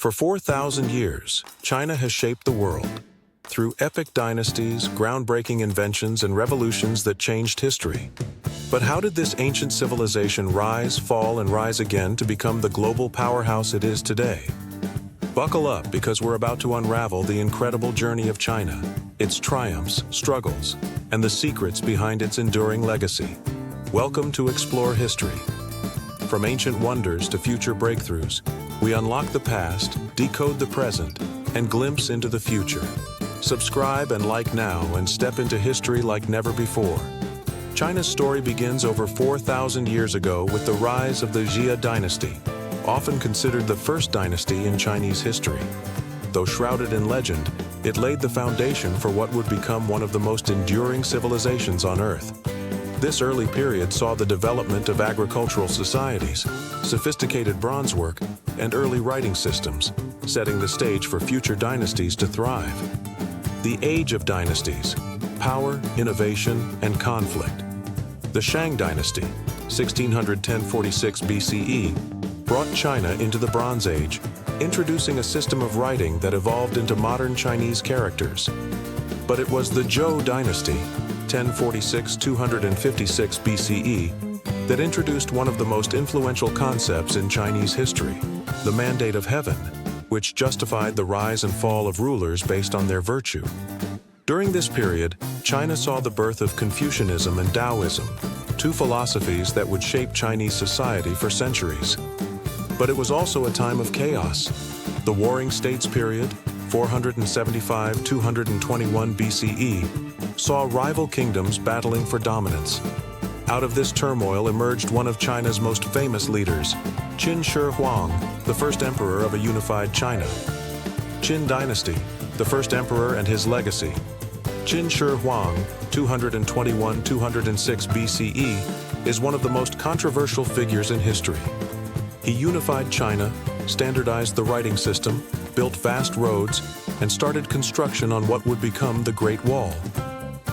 For 4,000 years, China has shaped the world. Through epic dynasties, groundbreaking inventions, and revolutions that changed history. But how did this ancient civilization rise, fall, and rise again to become the global powerhouse it is today? Buckle up, because we're about to unravel the incredible journey of China, its triumphs, struggles, and the secrets behind its enduring legacy. Welcome to Explore History. From ancient wonders to future breakthroughs, we unlock the past, decode the present, and glimpse into the future. Subscribe and like now and step into history like never before. China's story begins over 4,000 years ago with the rise of the Xia dynasty, often considered the first dynasty in Chinese history. Though shrouded in legend, it laid the foundation for what would become one of the most enduring civilizations on Earth. This early period saw the development of agricultural societies, sophisticated bronze work, and early writing systems, setting the stage for future dynasties to thrive. The Age of Dynasties: Power, Innovation, and Conflict. The Shang dynasty, 1610-46 BCE, brought China into the Bronze Age, introducing a system of writing that evolved into modern Chinese characters. But it was the Zhou dynasty, 1046-256 BCE, that introduced one of the most influential concepts in Chinese history, the Mandate of Heaven, which justified the rise and fall of rulers based on their virtue. During this period, China saw the birth of Confucianism and Taoism, two philosophies that would shape Chinese society for centuries. But it was also a time of chaos. The Warring States period, 475-221 BCE, saw rival kingdoms battling for dominance. Out of this turmoil emerged one of China's most famous leaders, Qin Shi Huang, the first emperor of a unified China. Qin dynasty, the first emperor and his legacy. Qin Shi Huang, 221-206 BCE, is one of the most controversial figures in history. He unified China, standardized the writing system, built vast roads, and started construction on what would become the Great Wall.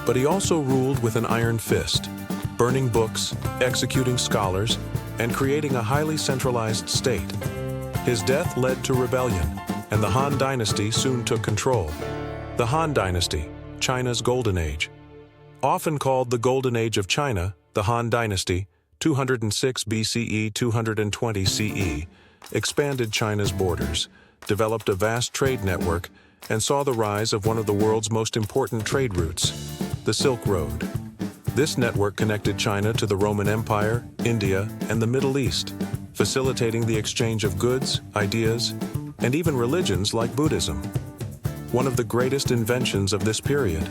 But he also ruled with an iron fist, burning books, executing scholars, and creating a highly centralized state. His death led to rebellion, and the Han dynasty soon took control. The Han dynasty, China's Golden Age. Often called the Golden Age of China, the Han dynasty, 206 BCE, 220 CE, expanded China's borders, developed a vast trade network, and saw the rise of one of the world's most important trade routes, the Silk Road. This network connected China to the Roman Empire, India, and the Middle East, facilitating the exchange of goods, ideas, and even religions like Buddhism. One of the greatest inventions of this period,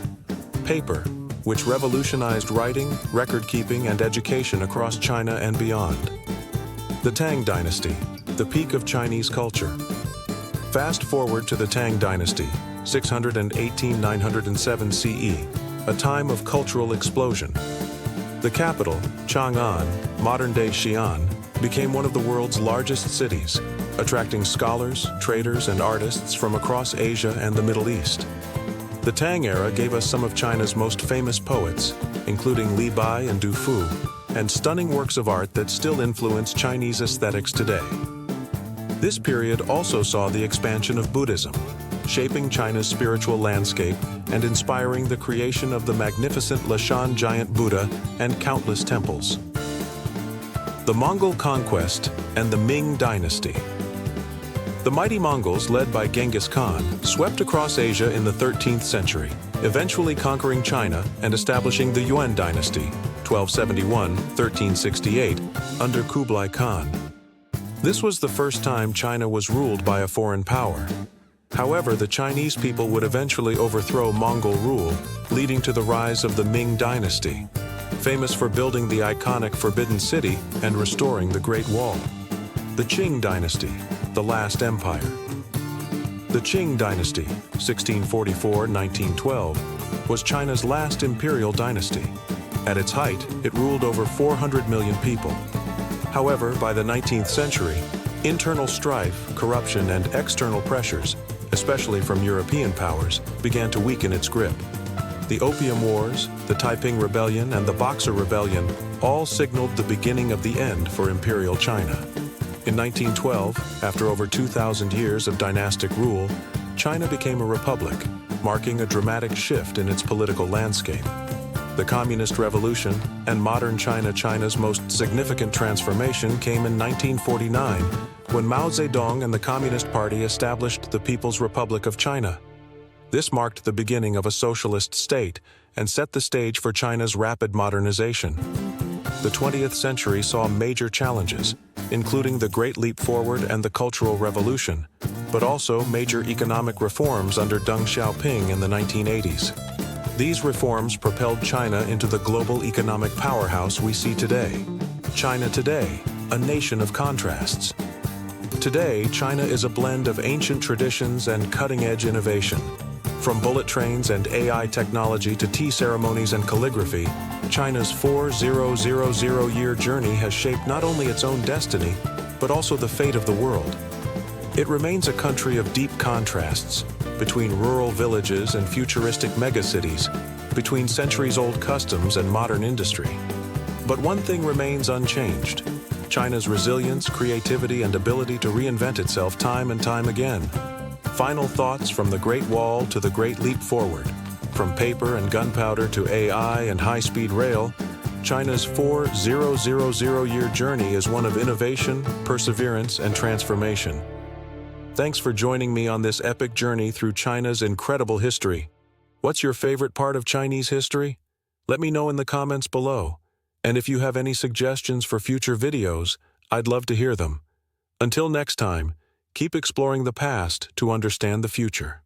paper, which revolutionized writing, record-keeping, and education across China and beyond. The Tang dynasty, the peak of Chinese culture. Fast forward to the Tang dynasty, 618-907 CE, a time of cultural explosion. The capital, Chang'an, modern-day Xi'an, became one of the world's largest cities, attracting scholars, traders, and artists from across Asia and the Middle East. The Tang era gave us some of China's most famous poets, including Li Bai and Du Fu, and stunning works of art that still influence Chinese aesthetics today. This period also saw the expansion of Buddhism, shaping China's spiritual landscape and inspiring the creation of the magnificent Lashan giant Buddha and countless temples. The Mongol conquest and the Ming dynasty. The mighty Mongols, led by Genghis Khan, swept across Asia in the 13th century, eventually conquering China and establishing the Yuan dynasty, 1271-1368, under Kublai Khan. This was the first time China was ruled by a foreign power. However, the Chinese people would eventually overthrow Mongol rule, leading to the rise of the Ming dynasty, famous for building the iconic Forbidden City and restoring the Great Wall. The Qing dynasty, the last empire. The Qing dynasty, 1644-1912, was China's last imperial dynasty. At its height, it ruled over 400 million people. However, by the 19th century, internal strife, corruption, and external pressures, especially from European powers, began to weaken its grip. The Opium Wars, the Taiping Rebellion, and the Boxer Rebellion all signaled the beginning of the end for Imperial China. In 1912, after over 2,000 years of dynastic rule, China became a republic, marking a dramatic shift in its political landscape. The Communist Revolution and modern China's most significant transformation came in 1949, when Mao Zedong and the Communist Party established the People's Republic of China. This marked the beginning of a socialist state and set the stage for China's rapid modernization. The 20th century saw major challenges, including the Great Leap Forward and the Cultural Revolution, but also major economic reforms under Deng Xiaoping in the 1980s. These reforms propelled China into the global economic powerhouse we see today. China today, a nation of contrasts. Today, China is a blend of ancient traditions and cutting-edge innovation. From bullet trains and AI technology to tea ceremonies and calligraphy, China's 4,000-year journey has shaped not only its own destiny, but also the fate of the world. It remains a country of deep contrasts, between rural villages and futuristic megacities, between centuries-old customs and modern industry. But one thing remains unchanged: China's resilience, creativity, and ability to reinvent itself time and time again. Final thoughts from the Great Wall to the Great Leap Forward. From paper and gunpowder to AI and high-speed rail, China's 4,000-year journey is one of innovation, perseverance, and transformation. Thanks for joining me on this epic journey through China's incredible history. What's your favorite part of Chinese history? Let me know in the comments below. And if you have any suggestions for future videos, I'd love to hear them. Until next time, keep exploring the past to understand the future.